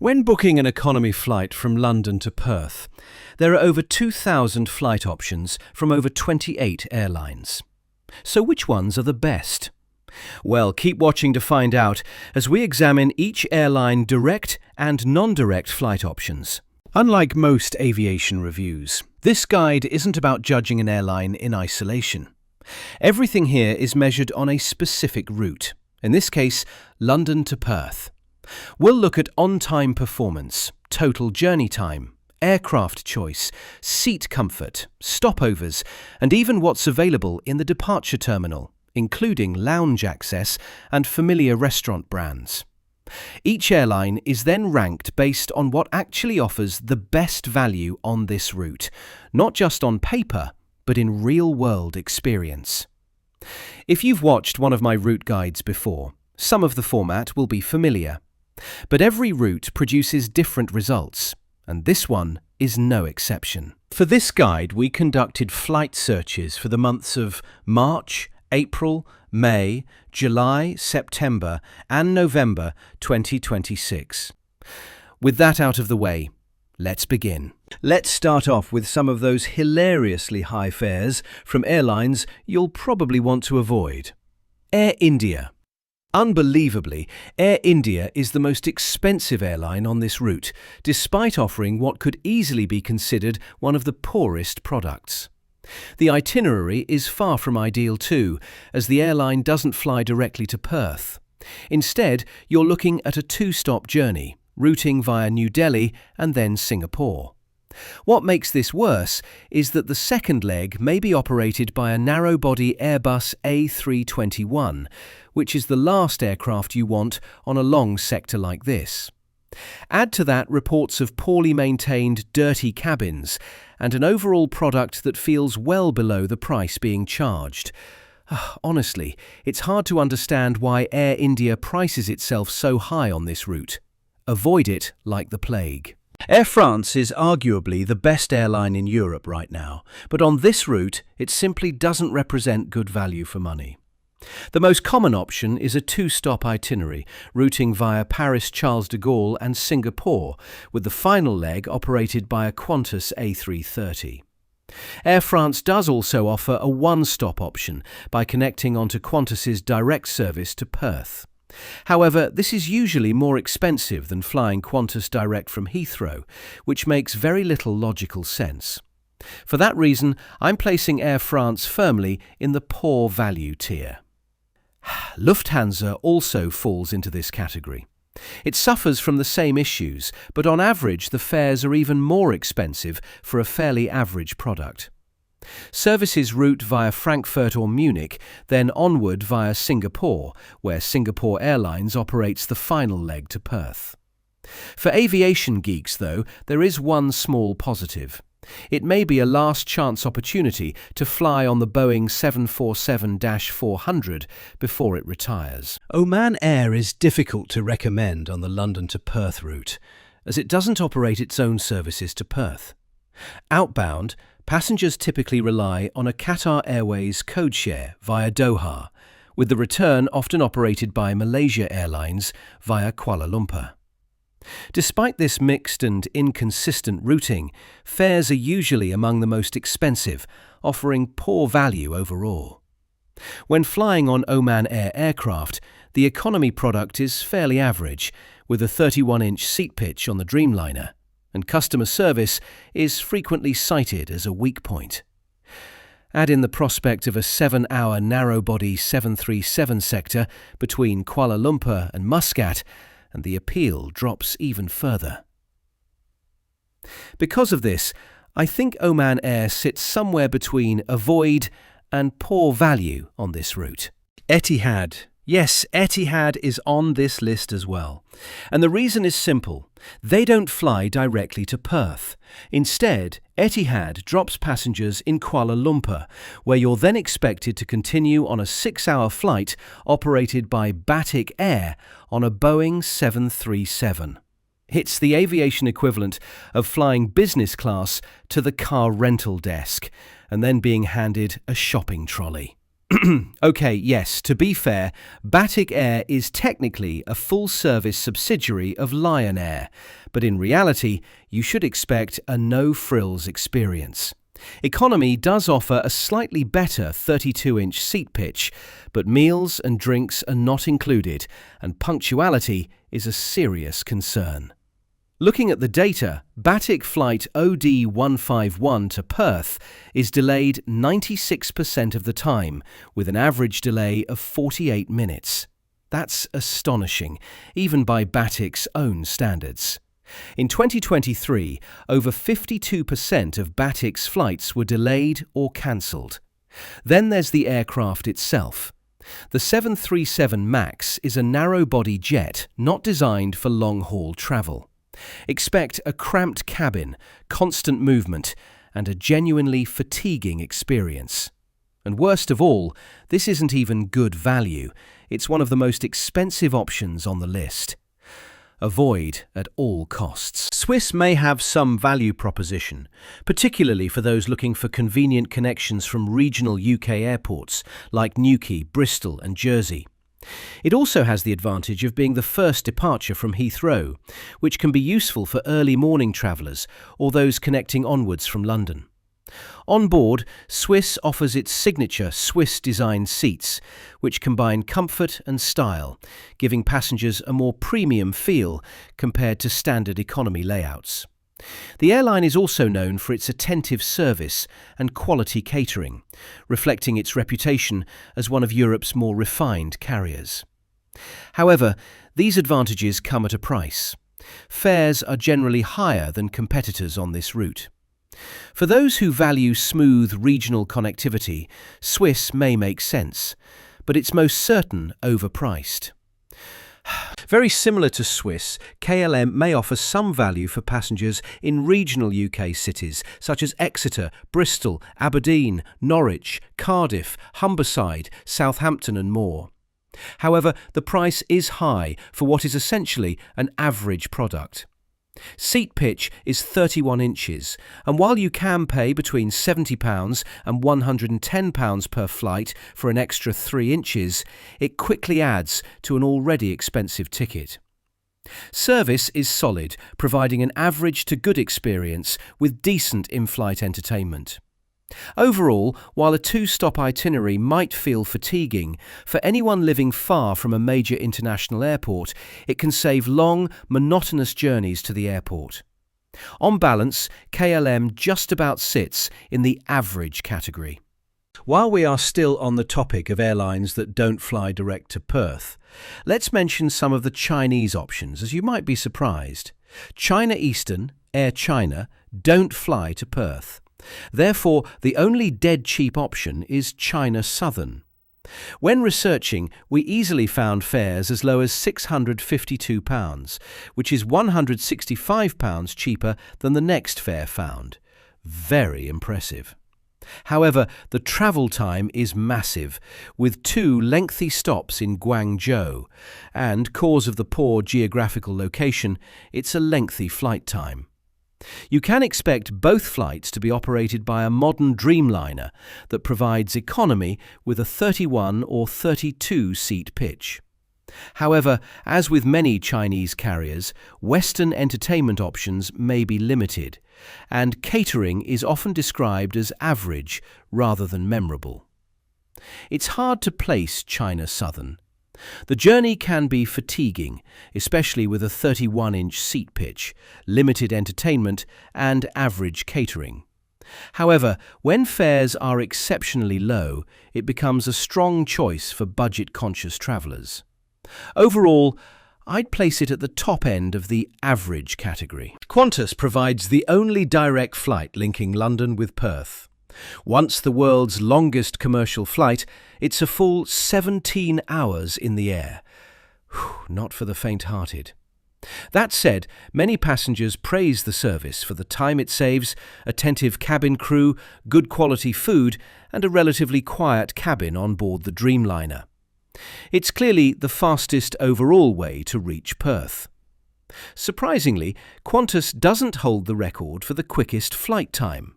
When booking an economy flight from London to Perth, there are over 2,000 flight options from over 28 airlines. So which ones are the best? Well, keep watching to find out as we examine each airline direct and non-direct flight options. Unlike most aviation reviews, this guide isn't about judging an airline in isolation. Everything here is measured on a specific route, in this case, London to Perth. We'll look at on-time performance, total journey time, aircraft choice, seat comfort, stopovers, and even what's available in the departure terminal, including lounge access and familiar restaurant brands. Each airline is then ranked based on what actually offers the best value on this route, not just on paper, but in real-world experience. If you've watched one of my route guides before, some of the format will be familiar. But every route produces different results, and this one is no exception. For this guide, we conducted flight searches for the months of March, April, May, July, September, and November 2026. With that out of the way, let's begin. Let's start off with some of those hilariously high fares from airlines you'll probably want to avoid. Air India. Unbelievably, Air India is the most expensive airline on this route, despite offering what could easily be considered one of the poorest products. The itinerary is far from ideal too, as the airline doesn't fly directly to Perth. Instead, you're looking at a two-stop journey, routing via New Delhi and then Singapore. What makes this worse is that the second leg may be operated by a narrow-body Airbus A321, which is the last aircraft you want on a long sector like this. Add to that reports of poorly maintained, dirty cabins and an overall product that feels well below the price being charged. Honestly, it's hard to understand why Air India prices itself so high on this route. Avoid it like the plague. Air France is arguably the best airline in Europe right now, but on this route, it simply doesn't represent good value for money. The most common option is a two-stop itinerary, routing via Paris Charles de Gaulle and Singapore, with the final leg operated by a Qantas A330. Air France does also offer a one-stop option by connecting onto Qantas's direct service to Perth. However, this is usually more expensive than flying Qantas Direct from Heathrow, which makes very little logical sense. For that reason, I'm placing Air France firmly in the poor value tier. Lufthansa also falls into this category. It suffers from the same issues, but on average the fares are even more expensive for a fairly average product. Services route via Frankfurt or Munich, then onward via Singapore, where Singapore Airlines operates the final leg to Perth. For aviation geeks, though, there is one small positive. It may be a last-chance opportunity to fly on the Boeing 747-400 before it retires. Oman Air is difficult to recommend on the London to Perth route, as it doesn't operate its own services to Perth. Outbound, passengers typically rely on a Qatar Airways codeshare via Doha, with the return often operated by Malaysia Airlines via Kuala Lumpur. Despite this mixed and inconsistent routing, fares are usually among the most expensive, offering poor value overall. When flying on Oman Air aircraft, the economy product is fairly average, with a 31-inch seat pitch on the Dreamliner, and customer service is frequently cited as a weak point. Add in the prospect of a 7-hour narrow-body 737 sector between Kuala Lumpur and Muscat, and the appeal drops even further. Because of this, I think Oman Air sits somewhere between avoid and poor value on this route. Eithad. Yes, Eithad is on this list as well. And the reason is simple. They don't fly directly to Perth. Instead, Eithad drops passengers in Kuala Lumpur, where you're then expected to continue on a 6-hour flight operated by Batik Air on a Boeing 737. It's the aviation equivalent of flying business class to the car rental desk and then being handed a shopping trolley. Okay, yes, to be fair, Batik Air is technically a full-service subsidiary of Lion Air, but in reality, you should expect a no-frills experience. Economy does offer a slightly better 32-inch seat pitch, but meals and drinks are not included, and punctuality is a serious concern. Looking at the data, Batik flight OD151 to Perth is delayed 96% of the time, with an average delay of 48 minutes. That's astonishing, even by Batik's own standards. In 2023, over 52% of Batik's flights were delayed or cancelled. Then there's the aircraft itself. The 737 MAX is a narrow-body jet not designed for long-haul travel. Expect a cramped cabin, constant movement, and a genuinely fatiguing experience. And worst of all, this isn't even good value. It's one of the most expensive options on the list. Avoid at all costs. Swiss may have some value proposition, particularly for those looking for convenient connections from regional UK airports like Newquay, Bristol and Jersey. It also has the advantage of being the first departure from Heathrow, which can be useful for early morning travellers or those connecting onwards from London. On board, Swiss offers its signature Swiss-designed seats, which combine comfort and style, giving passengers a more premium feel compared to standard economy layouts. The airline is also known for its attentive service and quality catering, reflecting its reputation as one of Europe's more refined carriers. However, these advantages come at a price. Fares are generally higher than competitors on this route. For those who value smooth regional connectivity, Swiss may make sense, but it's most certain overpriced. Very similar to Swiss, KLM may offer some value for passengers in regional UK cities such as Exeter, Bristol, Aberdeen, Norwich, Cardiff, Humberside, Southampton and more. However, the price is high for what is essentially an average product. Seat pitch is 31 inches, and while you can pay between £70 and £110 per flight for an extra 3 inches, it quickly adds to an already expensive ticket. Service is solid, providing an average to good experience with decent in-flight entertainment. Overall, while a 2-stop itinerary might feel fatiguing, for anyone living far from a major international airport, it can save long, monotonous journeys to the airport. On balance, KLM just about sits in the average category. While we are still on the topic of airlines that don't fly direct to Perth, let's mention some of the Chinese options, as you might be surprised. China Eastern, Air China, don't fly to Perth. Therefore, the only dead cheap option is China Southern. When researching, we easily found fares as low as £652, which is £165 cheaper than the next fare found. Very impressive. However, the travel time is massive, with 2 lengthy stops in Guangzhou, and cause of the poor geographical location, it's a lengthy flight time. You can expect both flights to be operated by a modern Dreamliner that provides economy with a 31 or 32 seat pitch. However, as with many Chinese carriers, Western entertainment options may be limited, and catering is often described as average rather than memorable. It's hard to place China Southern. The journey can be fatiguing, especially with a 31-inch seat pitch, limited entertainment and average catering. However, when fares are exceptionally low, it becomes a strong choice for budget-conscious travellers. Overall, I'd place it at the top end of the average category. Qantas provides the only direct flight linking London with Perth. Once the world's longest commercial flight, it's a full 17 hours in the air. Not for the faint-hearted. That said, many passengers praise the service for the time it saves, attentive cabin crew, good quality food, and a relatively quiet cabin on board the Dreamliner. It's clearly the fastest overall way to reach Perth. Surprisingly, Qantas doesn't hold the record for the quickest flight time.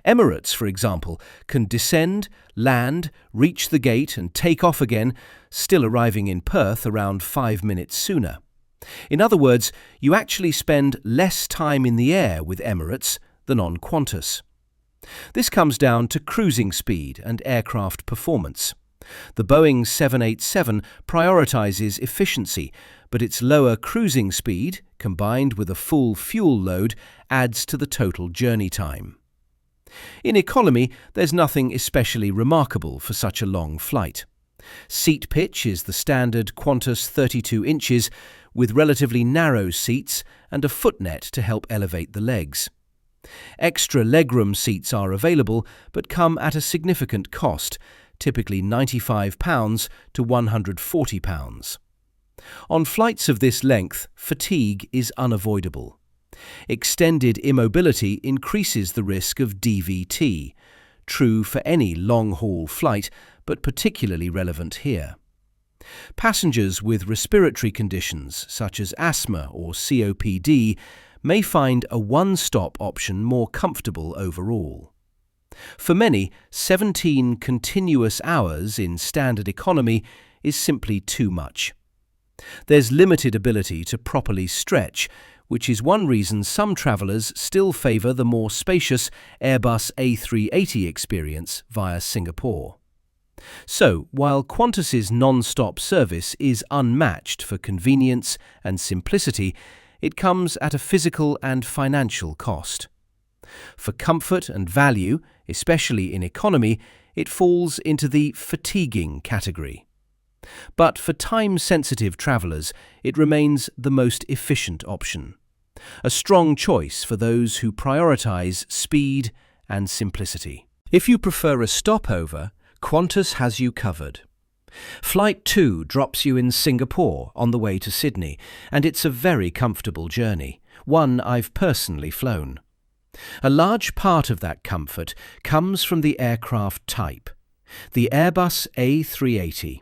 Emirates, for example, can descend, land, reach the gate and take off again, still arriving in Perth around 5 minutes sooner. In other words, you actually spend less time in the air with Emirates than on Qantas. This comes down to cruising speed and aircraft performance. The Boeing 787 prioritizes efficiency, but its lower cruising speed, combined with a full fuel load, adds to the total journey time. In economy, there's nothing especially remarkable for such a long flight. Seat pitch is the standard Qantas 32 inches, with relatively narrow seats and a footnet to help elevate the legs. Extra legroom seats are available, but come at a significant cost, typically £95 to £140. On flights of this length, fatigue is unavoidable. Extended immobility increases the risk of DVT, true for any long-haul flight, but particularly relevant here. Passengers with respiratory conditions such as asthma or COPD may find a one-stop option more comfortable overall. For many, 17 continuous hours in standard economy is simply too much. There's limited ability to properly stretch, which is one reason some travellers still favour the more spacious Airbus A380 experience via Singapore. So, while Qantas's non-stop service is unmatched for convenience and simplicity, it comes at a physical and financial cost. For comfort and value, especially in economy, it falls into the fatiguing category. But for time-sensitive travellers, it remains the most efficient option. A strong choice for those who prioritise speed and simplicity. If you prefer a stopover, Qantas has you covered. Flight 2 drops you in Singapore on the way to Sydney, and it's a very comfortable journey, one I've personally flown. A large part of that comfort comes from the aircraft type, the Airbus A380.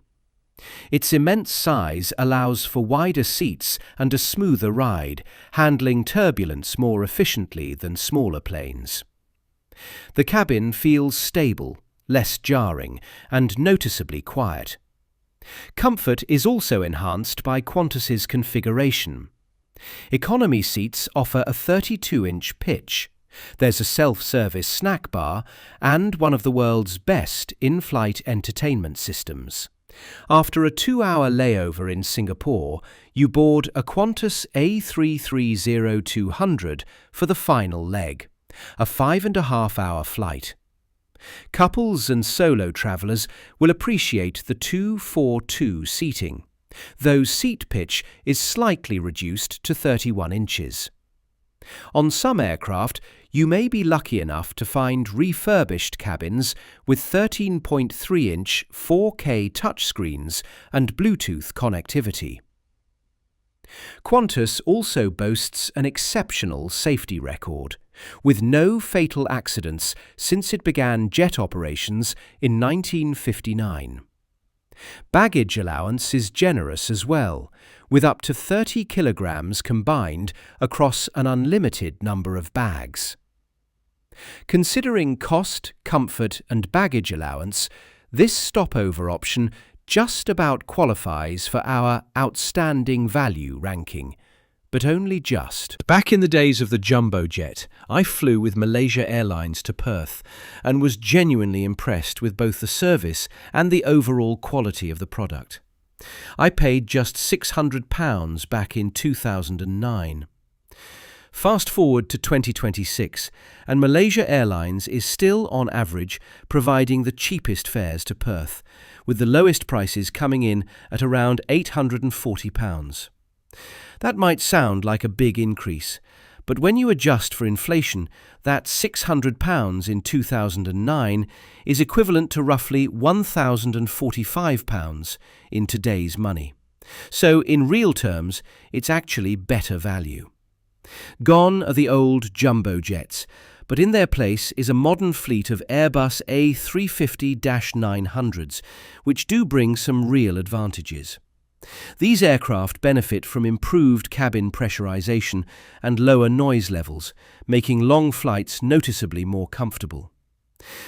Its immense size allows for wider seats and a smoother ride, handling turbulence more efficiently than smaller planes. The cabin feels stable, less jarring, and noticeably quiet. Comfort is also enhanced by Qantas's configuration. Economy seats offer a 32-inch pitch. There's a self-service snack bar and one of the world's best in-flight entertainment systems. After a 2-hour layover in Singapore, you board a Qantas A330-200 for the final leg, a 5.5-hour flight. Couples and solo travellers will appreciate the 2-4-2 seating, though seat pitch is slightly reduced to 31 inches. On some aircraft, you may be lucky enough to find refurbished cabins with 13.3-inch 4K touchscreens and Bluetooth connectivity. Qantas also boasts an exceptional safety record, with no fatal accidents since it began jet operations in 1959. Baggage allowance is generous as well, with up to 30 kilograms combined across an unlimited number of bags. Considering cost, comfort and baggage allowance, this stopover option just about qualifies for our outstanding value ranking, but only just. Back in the days of the jumbo jet, I flew with Malaysia Airlines to Perth and was genuinely impressed with both the service and the overall quality of the product. I paid just £600 back in 2009. Fast forward to 2026, and Malaysia Airlines is still, on average, providing the cheapest fares to Perth, with the lowest prices coming in at around £840. That might sound like a big increase, but when you adjust for inflation, that £600 in 2009 is equivalent to roughly £1,045 in today's money. So, in real terms, it's actually better value. Gone are the old jumbo jets, but in their place is a modern fleet of Airbus A350-900s, which do bring some real advantages. These aircraft benefit from improved cabin pressurization and lower noise levels, making long flights noticeably more comfortable.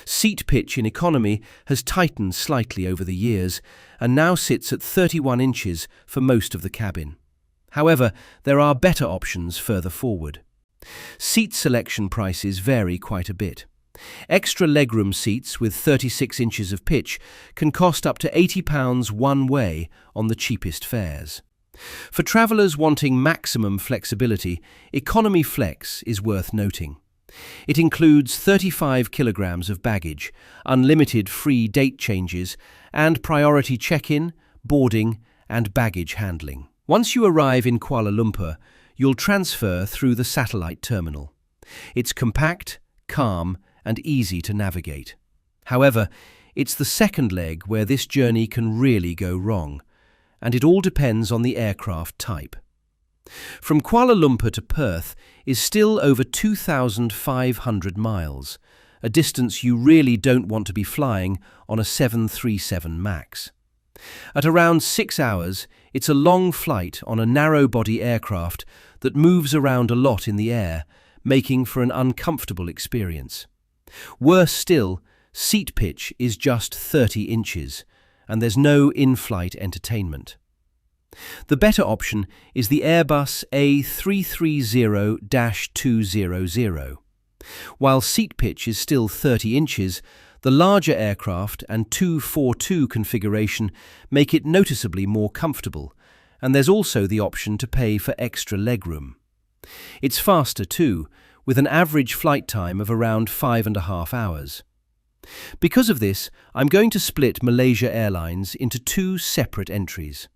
Seat pitch in economy has tightened slightly over the years and now sits at 31 inches for most of the cabin. However, there are better options further forward. Seat selection prices vary quite a bit. Extra legroom seats with 36 inches of pitch can cost up to £80 one way on the cheapest fares. For travellers wanting maximum flexibility, Economy Flex is worth noting. It includes 35 kilograms of baggage, unlimited free date changes, and priority check-in, boarding, and baggage handling. Once you arrive in Kuala Lumpur, you'll transfer through the satellite terminal. It's compact, calm, and easy to navigate. However, it's the second leg where this journey can really go wrong, and it all depends on the aircraft type. From Kuala Lumpur to Perth is still over 2,500 miles, a distance you really don't want to be flying on a 737 MAX. At around 6 hours, it's a long flight on a narrow-body aircraft that moves around a lot in the air, making for an uncomfortable experience. Worse still, seat pitch is just 30 inches, and there's no in-flight entertainment. The better option is the Airbus A330-200. While seat pitch is still 30 inches, the larger aircraft and 242 configuration make it noticeably more comfortable, and there's also the option to pay for extra legroom. It's faster too, with an average flight time of around 5.5 hours. Because of this, I'm going to split Malaysia Airlines into two separate entries.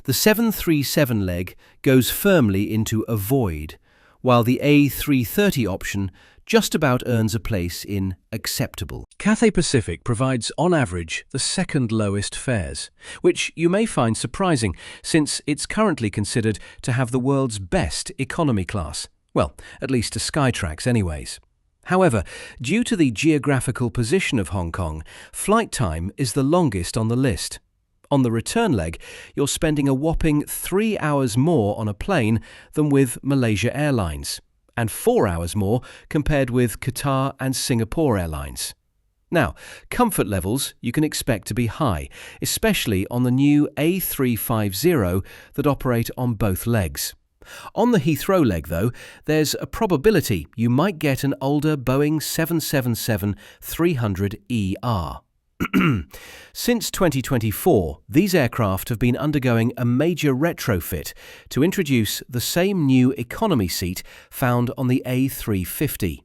The 737 leg goes firmly into avoid, while the A330 option just about earns a place in acceptable. Cathay Pacific provides, on average, the second lowest fares, which you may find surprising since it's currently considered to have the world's best economy class. Well, at least to Skytrax anyways. However, due to the geographical position of Hong Kong, flight time is the longest on the list. On the return leg, you're spending a whopping 3 hours more on a plane than with Malaysia Airlines, and 4 hours more compared with Qatar and Singapore Airlines. Now, comfort levels you can expect to be high, especially on the new A350 that operate on both legs. On the Heathrow leg, though, there's a probability you might get an older Boeing 777-300ER. Since 2024, these aircraft have been undergoing a major retrofit to introduce the same new economy seat found on the A350.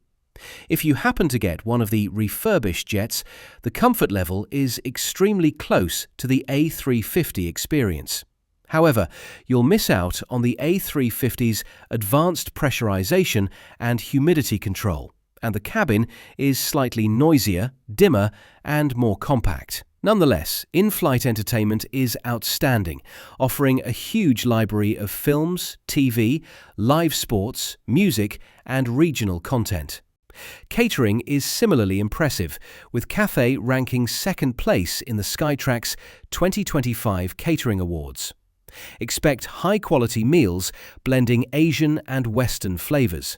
If you happen to get one of the refurbished jets, the comfort level is extremely close to the A350 experience. However, you'll miss out on the A350's advanced pressurization and humidity control, and the cabin is slightly noisier, dimmer, and more compact. Nonetheless, in-flight entertainment is outstanding, offering a huge library of films, TV, live sports, music, and regional content. Catering is similarly impressive, with Cathay ranking second place in the Skytrax 2025 Catering Awards. Expect high-quality meals blending Asian and Western flavours.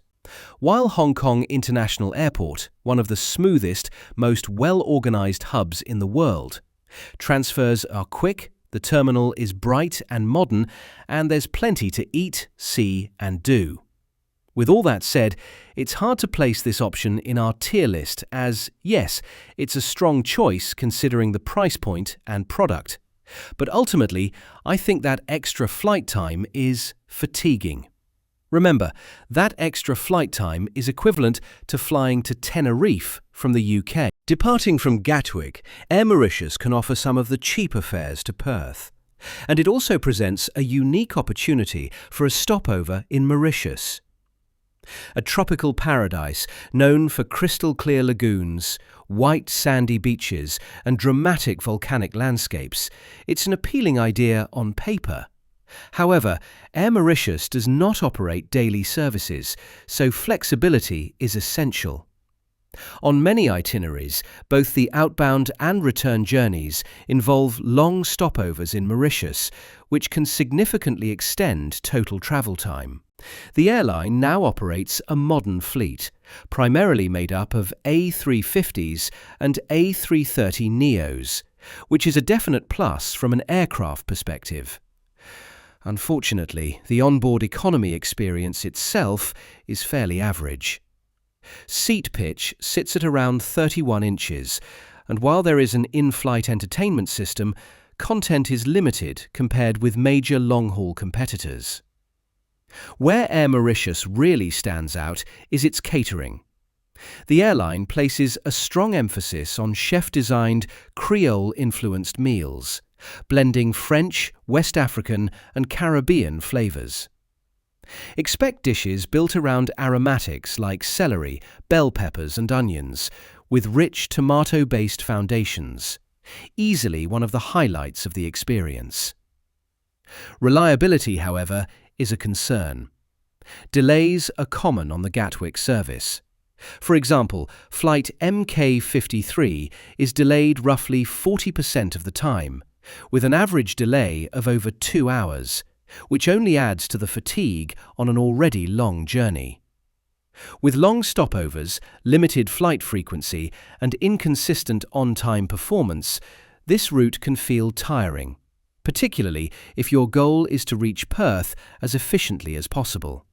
While Hong Kong International Airport, one of the smoothest, most well-organised hubs in the world, transfers are quick, the terminal is bright and modern, and there's plenty to eat, see and do. With all that said, it's hard to place this option in our tier list as, yes, it's a strong choice considering the price point and product. But ultimately, I think that extra flight time is fatiguing. Remember, that extra flight time is equivalent to flying to Tenerife from the UK. Departing from Gatwick, Air Mauritius can offer some of the cheaper fares to Perth. And it also presents a unique opportunity for a stopover in Mauritius. A tropical paradise known for crystal-clear lagoons, white sandy beaches and dramatic volcanic landscapes, it's an appealing idea on paper. However, Air Mauritius does not operate daily services, so flexibility is essential. On many itineraries, both the outbound and return journeys involve long stopovers in Mauritius, which can significantly extend total travel time. The airline now operates a modern fleet, primarily made up of A350s and A330neos, which is a definite plus from an aircraft perspective. Unfortunately, the onboard economy experience itself is fairly average. Seat pitch sits at around 31 inches, and while there is an in-flight entertainment system, content is limited compared with major long-haul competitors. Where Air Mauritius really stands out is its catering. The airline places a strong emphasis on chef-designed, Creole-influenced meals, blending French, West African and Caribbean flavours. Expect dishes built around aromatics like celery, bell peppers and onions, with rich tomato-based foundations, easily one of the highlights of the experience. Reliability, however, is a concern. Delays are common on the Gatwick service. For example, flight MK53 is delayed roughly 40% of the time, with an average delay of over 2 hours, which only adds to the fatigue on an already long journey. With long stopovers, limited flight frequency, and inconsistent on-time performance, this route can feel tiring, particularly if your goal is to reach Perth as efficiently as possible.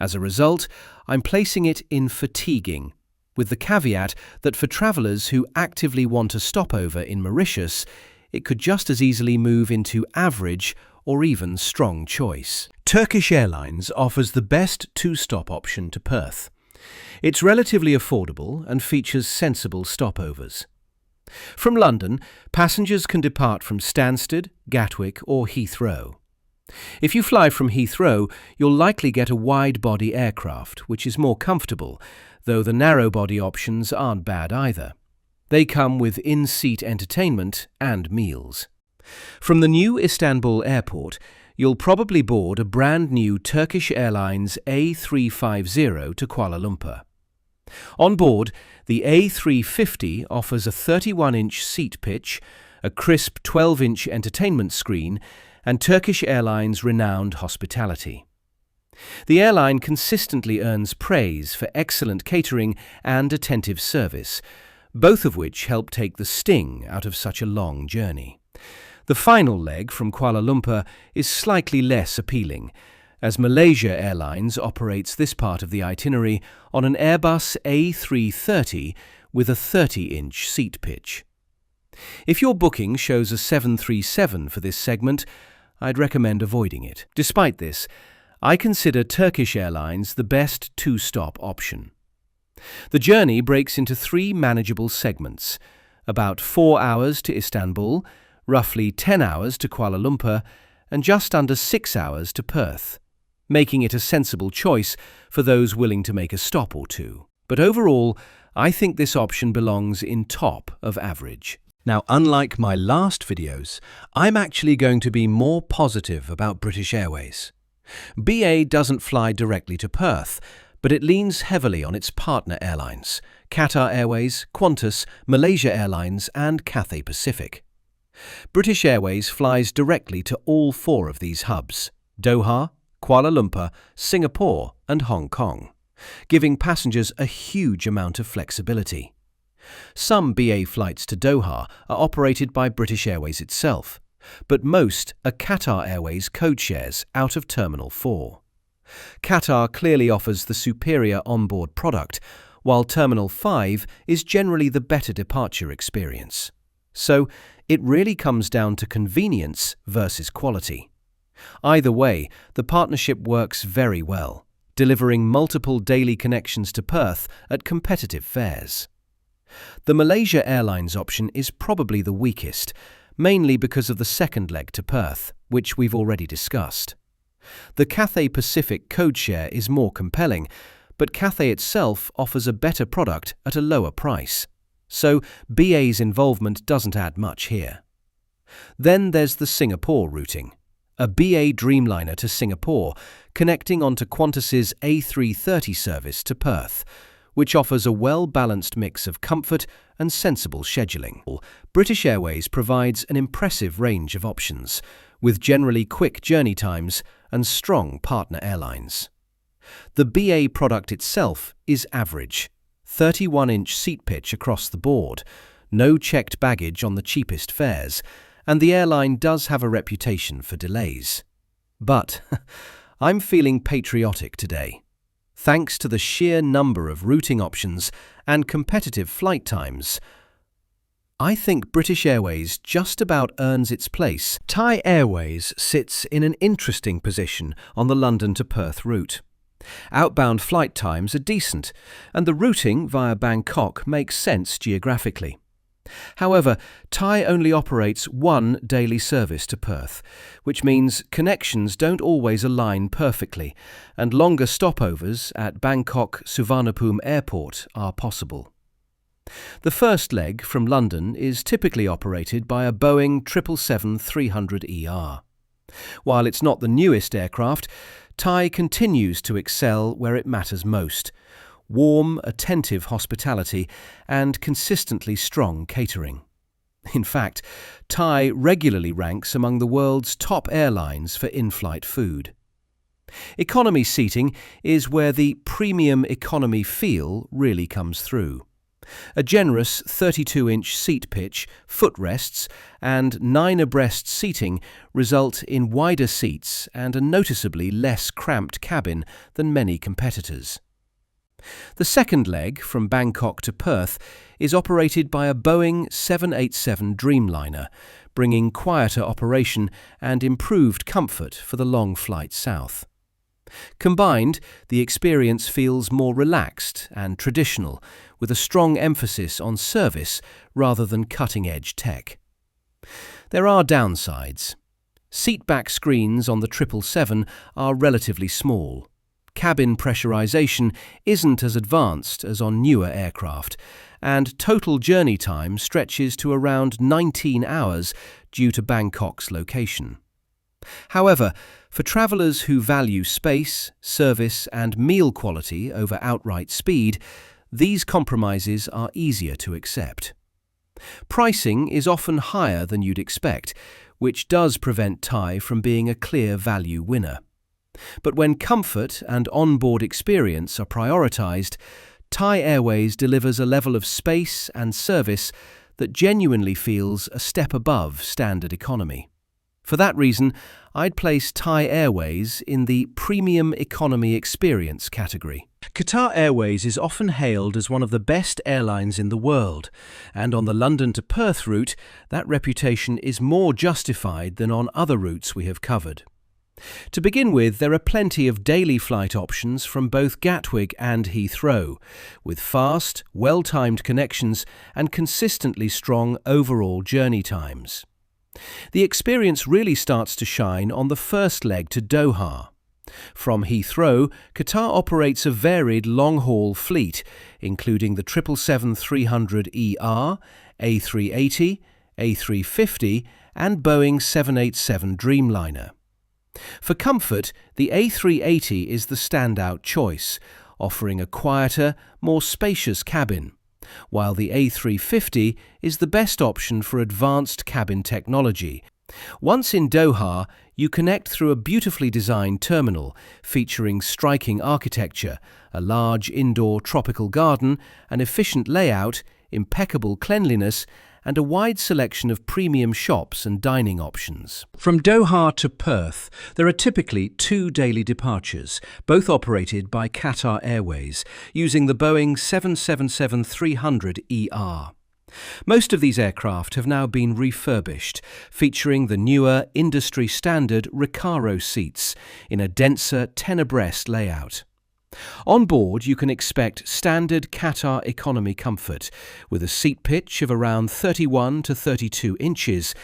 As a result, I'm placing it in fatiguing, with the caveat that for travellers who actively want a stopover in Mauritius, it could just as easily move into average or even strong choice. Turkish Airlines offers the best two-stop option to Perth. It's relatively affordable and features sensible stopovers. From London, passengers can depart from Stansted, Gatwick or Heathrow. If you fly from Heathrow, you'll likely get a wide-body aircraft, which is more comfortable, though the narrow-body options aren't bad either. They come with in-seat entertainment and meals. From the new Istanbul airport, you'll probably board a brand new Turkish Airlines A350 to Kuala Lumpur. On board, the A350 offers a 31-inch seat pitch, a crisp 12-inch entertainment screen, and Turkish Airlines' renowned hospitality. The airline consistently earns praise for excellent catering and attentive service, both of which help take the sting out of such a long journey. The final leg from Kuala Lumpur is slightly less appealing, as Malaysia Airlines operates this part of the itinerary on an Airbus A330 with a 30-inch seat pitch. If your booking shows a 737 for this segment, I'd recommend avoiding it. Despite this, I consider Turkish Airlines the best two-stop option. The journey breaks into 3 manageable segments, about 4 hours to Istanbul, roughly 10 hours to Kuala Lumpur, and just under 6 hours to Perth, making it a sensible choice for those willing to make a stop or two. But overall, I think this option belongs in top of average. Now, unlike my last videos, I'm actually going to be more positive about British Airways. BA doesn't fly directly to Perth, but it leans heavily on its partner airlines, Qatar Airways, Qantas, Malaysia Airlines and Cathay Pacific. British Airways flies directly to all 4 of these hubs, Doha, Kuala Lumpur, Singapore and Hong Kong, giving passengers a huge amount of flexibility. Some BA flights to Doha are operated by British Airways itself, but most are Qatar Airways codeshares out of Terminal 4. Qatar clearly offers the superior onboard product, while Terminal 5 is generally the better departure experience. So, it really comes down to convenience versus quality. Either way, the partnership works very well, delivering multiple daily connections to Perth at competitive fares. The Malaysia Airlines option is probably the weakest, mainly because of the second leg to Perth, which we've already discussed. The Cathay Pacific codeshare is more compelling, but Cathay itself offers a better product at a lower price, so BA's involvement doesn't add much here. Then there's the Singapore routing, a BA Dreamliner to Singapore, connecting onto Qantas's A330 service to Perth, which offers a well-balanced mix of comfort and sensible scheduling. British Airways provides an impressive range of options, with generally quick journey times and strong partner airlines. The BA product itself is average, 31-inch seat pitch across the board, no checked baggage on the cheapest fares, and the airline does have a reputation for delays. But I'm feeling patriotic today. Thanks to the sheer number of routing options and competitive flight times, I think British Airways just about earns its place. Thai Airways sits in an interesting position on the London to Perth route. Outbound flight times are decent, and the routing via Bangkok makes sense geographically. However, Thai only operates one daily service to Perth, which means connections don't always align perfectly, and longer stopovers at Bangkok Suvarnabhumi Airport are possible. The first leg from London is typically operated by a Boeing 777-300ER. While it's not the newest aircraft, Thai continues to excel where it matters most: warm, attentive hospitality and consistently strong catering. In fact, Thai regularly ranks among the world's top airlines for in-flight food. Economy seating is where the premium economy feel really comes through. A generous 32-inch seat pitch, footrests, and 9 abreast seating result in wider seats and a noticeably less cramped cabin than many competitors. The second leg, from Bangkok to Perth, is operated by a Boeing 787 Dreamliner, bringing quieter operation and improved comfort for the long flight south. Combined, the experience feels more relaxed and traditional, with a strong emphasis on service rather than cutting-edge tech. There are downsides. Seatback screens on the 777 are relatively small. Cabin pressurization isn't as advanced as on newer aircraft, and total journey time stretches to around 19 hours due to Bangkok's location. However, for travellers who value space, service and meal quality over outright speed, these compromises are easier to accept. Pricing is often higher than you'd expect, which does prevent Thai from being a clear value winner. But when comfort and onboard experience are prioritised, Thai Airways delivers a level of space and service that genuinely feels a step above standard economy. For that reason, I'd place Thai Airways in the premium economy experience category. Qatar Airways is often hailed as one of the best airlines in the world, and on the London to Perth route, that reputation is more justified than on other routes we have covered. To begin with, there are plenty of daily flight options from both Gatwick and Heathrow, with fast, well-timed connections and consistently strong overall journey times. The experience really starts to shine on the first leg to Doha. From Heathrow, Qatar operates a varied long-haul fleet, including the 777-300ER, A380, A350 and Boeing 787 Dreamliner. For comfort, the A380 is the standout choice, offering a quieter, more spacious cabin, while the A350 is the best option for advanced cabin technology. Once in Doha, you connect through a beautifully designed terminal featuring striking architecture, a large indoor tropical garden, an efficient layout, impeccable cleanliness, and a wide selection of premium shops and dining options. From Doha to Perth, there are typically 2 daily departures, both operated by Qatar Airways, using the Boeing 777-300ER. Most of these aircraft have now been refurbished, featuring the newer industry-standard Recaro seats in a denser 10 abreast layout. On board, you can expect standard Qatar economy comfort, with a seat pitch of around 31 to 32 inches.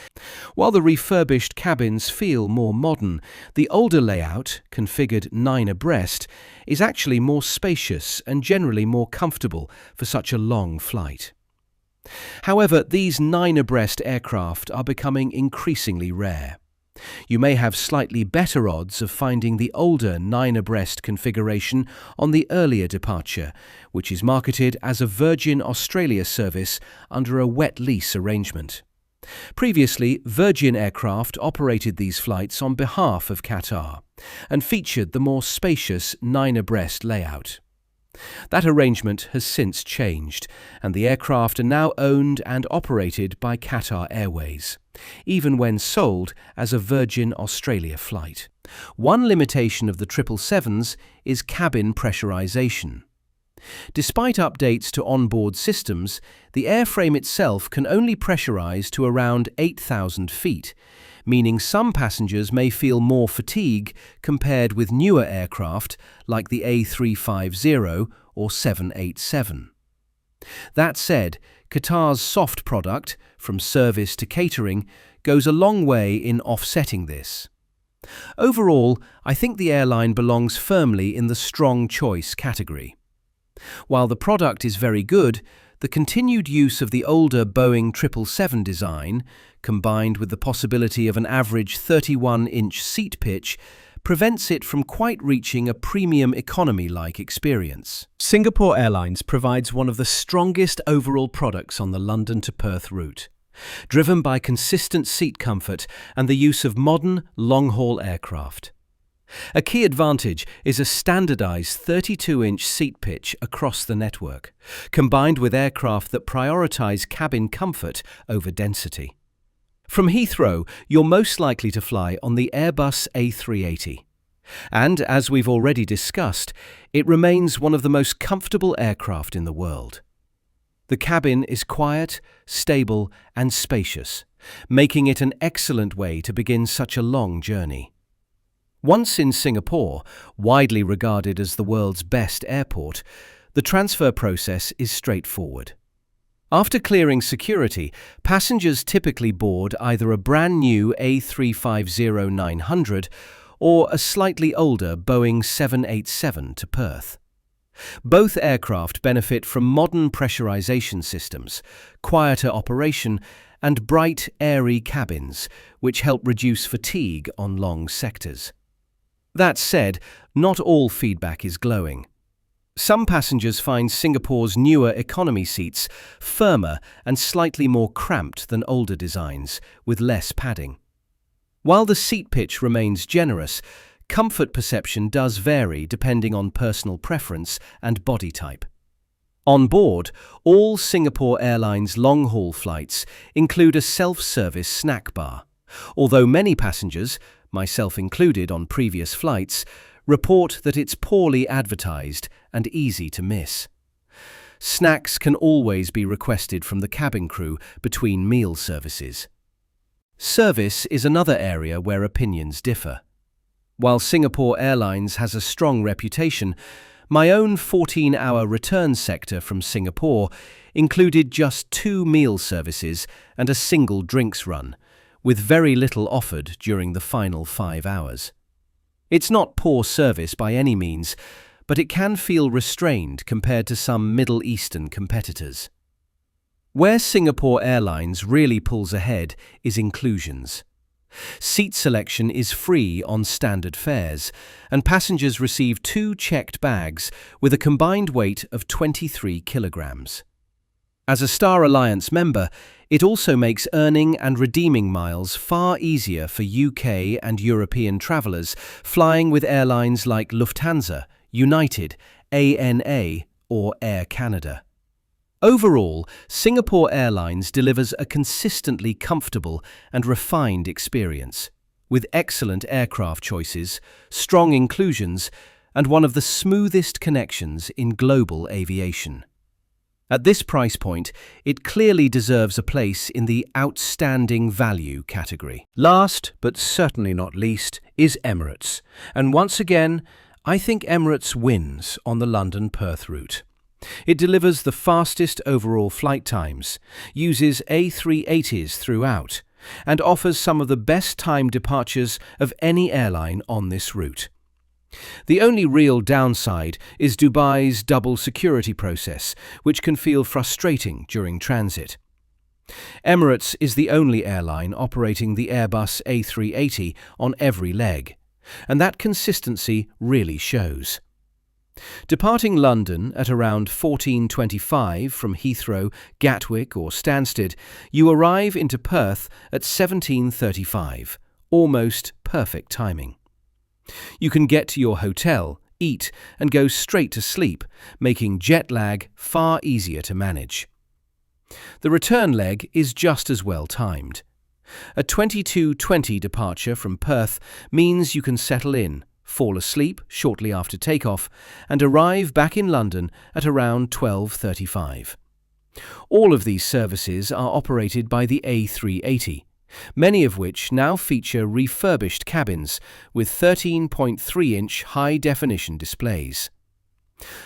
While the refurbished cabins feel more modern, the older layout, configured 9 abreast, is actually more spacious and generally more comfortable for such a long flight. However, these 9 abreast aircraft are becoming increasingly rare. You may have slightly better odds of finding the older 9 abreast configuration on the earlier departure, which is marketed as a Virgin Australia service under a wet lease arrangement. Previously, Virgin aircraft operated these flights on behalf of Qatar and featured the more spacious 9 abreast layout. That arrangement has since changed, and the aircraft are now owned and operated by Qatar Airways, even when sold as a Virgin Australia flight. One limitation of the 777s is cabin pressurization. Despite updates to onboard systems, the airframe itself can only pressurize to around 8,000 feet, meaning some passengers may feel more fatigue compared with newer aircraft like the A350 or 787. That said, Qatar's soft product, from service to catering, goes a long way in offsetting this. Overall, I think the airline belongs firmly in the strong choice category. While the product is very good, the continued use of the older Boeing 777 design, combined with the possibility of an average 31-inch seat pitch, prevents it from quite reaching a premium economy-like experience. Singapore Airlines provides one of the strongest overall products on the London to Perth route, driven by consistent seat comfort and the use of modern, long-haul aircraft. A key advantage is a standardized 32-inch seat pitch across the network, combined with aircraft that prioritize cabin comfort over density. From Heathrow, you're most likely to fly on the Airbus A380. And, as we've already discussed, it remains one of the most comfortable aircraft in the world. The cabin is quiet, stable, and spacious, making it an excellent way to begin such a long journey. Once in Singapore, widely regarded as the world's best airport, the transfer process is straightforward. After clearing security, passengers typically board either a brand new A350-900 or a slightly older Boeing 787 to Perth. Both aircraft benefit from modern pressurization systems, quieter operation, and bright, airy cabins, which help reduce fatigue on long sectors. That said, not all feedback is glowing. Some passengers find Singapore's newer economy seats firmer and slightly more cramped than older designs, with less padding. While the seat pitch remains generous, comfort perception does vary depending on personal preference and body type. On board, all Singapore Airlines long-haul flights include a self-service snack bar, although many passengers, myself included on previous flights, report that it's poorly advertised and easy to miss. Snacks can always be requested from the cabin crew between meal services. Service is another area where opinions differ. While Singapore Airlines has a strong reputation, my own 14-hour return sector from Singapore included just 2 meal services and a single drinks run, with very little offered during the final 5 hours. It's not poor service by any means, but it can feel restrained compared to some Middle Eastern competitors. Where Singapore Airlines really pulls ahead is inclusions. Seat selection is free on standard fares, and passengers receive 2 checked bags with a combined weight of 23 kilograms. As a Star Alliance member, it also makes earning and redeeming miles far easier for UK and European travellers flying with airlines like Lufthansa, United, ANA, or Air Canada. Overall, Singapore Airlines delivers a consistently comfortable and refined experience, with excellent aircraft choices, strong inclusions, and one of the smoothest connections in global aviation. At this price point, it clearly deserves a place in the outstanding value category. Last, but certainly not least, is Emirates. And once again, I think Emirates wins on the London-Perth route. It delivers the fastest overall flight times, uses A380s throughout, and offers some of the best timed departures of any airline on this route. The only real downside is Dubai's double security process, which can feel frustrating during transit. Emirates is the only airline operating the Airbus A380 on every leg, and that consistency really shows. Departing London at around 14:25 from Heathrow, Gatwick or Stansted, you arrive into Perth at 17:35, almost perfect timing. You can get to your hotel, eat and go straight to sleep, making jet lag far easier to manage. The return leg is just as well timed. A 22:20 departure from Perth means you can settle in, fall asleep shortly after takeoff, and arrive back in London at around 12:35. All of these services are operated by the A380, many of which now feature refurbished cabins with 13.3-inch high-definition displays.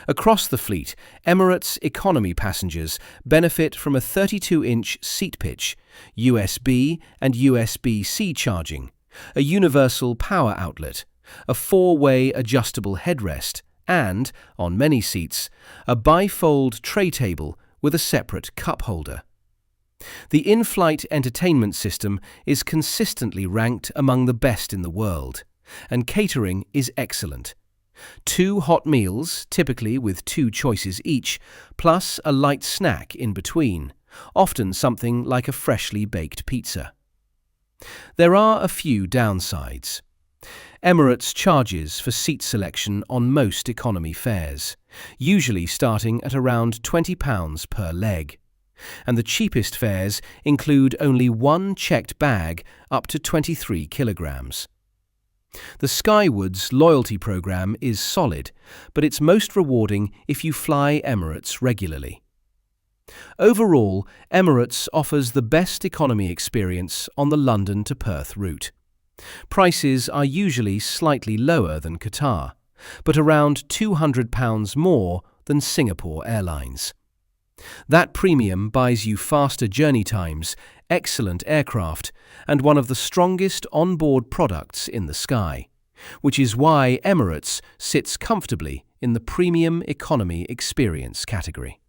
Across the fleet, Emirates economy passengers benefit from a 32-inch seat pitch, USB and USB-C charging, a universal power outlet, a 4-way adjustable headrest, and, on many seats, a bifold tray table with a separate cup holder. The in-flight entertainment system is consistently ranked among the best in the world, and catering is excellent. 2 hot meals, typically with 2 choices each, plus a light snack in between, often something like a freshly baked pizza. There are a few downsides. Emirates charges for seat selection on most economy fares, usually starting at around £20 per leg, and the cheapest fares include only 1 checked bag up to 23 kilograms. The Skywards loyalty program is solid, but it's most rewarding if you fly Emirates regularly. Overall, Emirates offers the best economy experience on the London to Perth route. Prices are usually slightly lower than Qatar, but around £200 more than Singapore Airlines. That premium buys you faster journey times, excellent aircraft, and one of the strongest onboard products in the sky, which is why Emirates sits comfortably in the premium economy experience category.